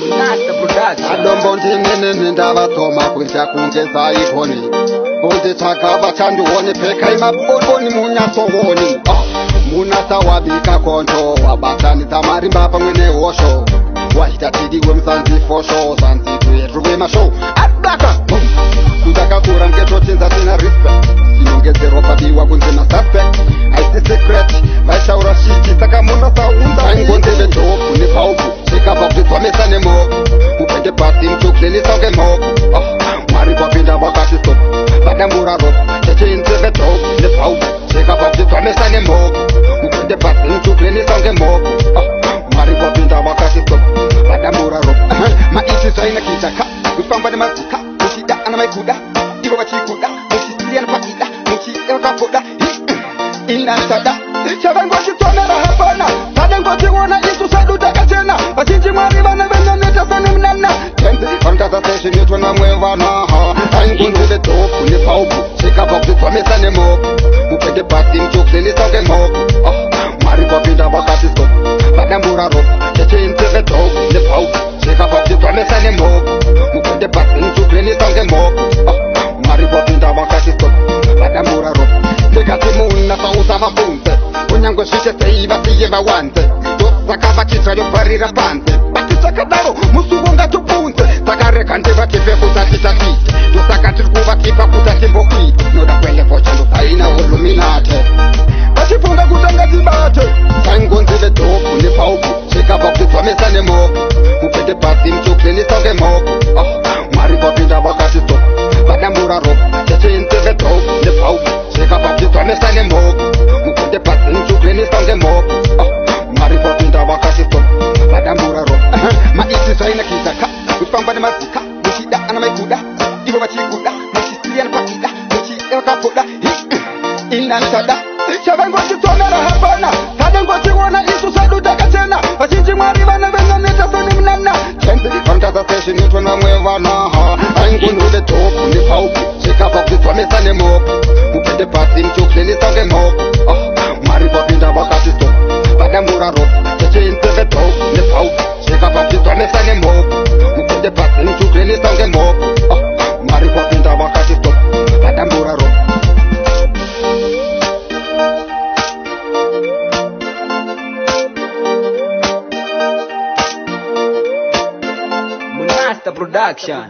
Munasta Production. Adombo ndinini ndavatoma kuita kungeza ikoni unditsvaga vachandione pfeka imabodoni munyatsovoni munasa wabika konto wabatanidza marimba pamwe nehosho waita tidiwe musanzifosho zanzitu yetu wemashow adaka kudakakura ngetotinza tina respect inongedzerwa padiwa kunze masuspect haisi secret vaishaura shiti saka munasaunza aingonzeve dhopu nepaupu chekabva kutidzwamesa nemoko mupende pasi muchokuzenisange moko mwari kwapinda vakati stop vadambura ropo checheinzeve dhopu nepaupu chekabva kutidzwamesa nemoko mupende pasi muchokuzenisange moko mwari kwapinda vakati stop vadambura ropo maiti zvainakita ka kufamba nemadzika muchida ana maikuda ivo vachikuda muchisiyana paida muchivakakoda inatada chavangotitsonera hapana vadangotiona isu sadu takachena vachinji mwari vana venyaneta sanemnana tenzi vangasasezvinetwa namwe vanaha aingonzeve dhopu nepaupu chekabva kutidzwamesa nemoko mupende bhasi muchokuzenisange moko mwari kwapinda vakati stop vadambura ropo checheinzeve dhopu nepaupu chekabva kutidzwamesa nemoko mupende bhasi muchokuzenisange moko mwari kwapinda vakati stop vadambura ropo sekati muna sausa vabvunze kunyange zvite sei vasiye vawanze ndosaka vachitsva yobvarira panze vatisakadaro musuvo ngatubvunze takarega ndevatipe kusatitatite ndosaka tiri kuvatipa kutatimbokuite noda kwelevo chandosaina uluminate vachifunga kutanga tibate saingonzive dhopu nepaupu chekabva kutidzwamesa nemoko mupende bhasi muchokuzenisange moko mwari kwapinda vakati stop vadambura ropo checheinzeve dhopu nepaupu chekabva kutidzwamesa nemoko mupende bhasi muchokuzenisange moko mwari kwapinda vakati stop vadambura ropo maiti zvainakidza ka kufamba nemadzika muchida ana maikuda ivo vachikuda muchisiyana paida muchivakakoda inanisada chavangotitsonera hapana vadangotiona isu sadu takachena vachinji mwari vana venyaneta sanemnana tenzi vangasasezvinetwa namwe vanaha aingonzeve dhopu nepaupu chekabva kutidzwamesa nemoko mupende bhasi muchokuzenisange moko mwari kwapinda vakati stop vadambura ropo checheinzeve dhopu nepaupu chekabva kutidzwamesa nemoko mupende bhasi muchokuzenisange moko mwari kwapinda vakati stop vadambura ropo Munasta Production.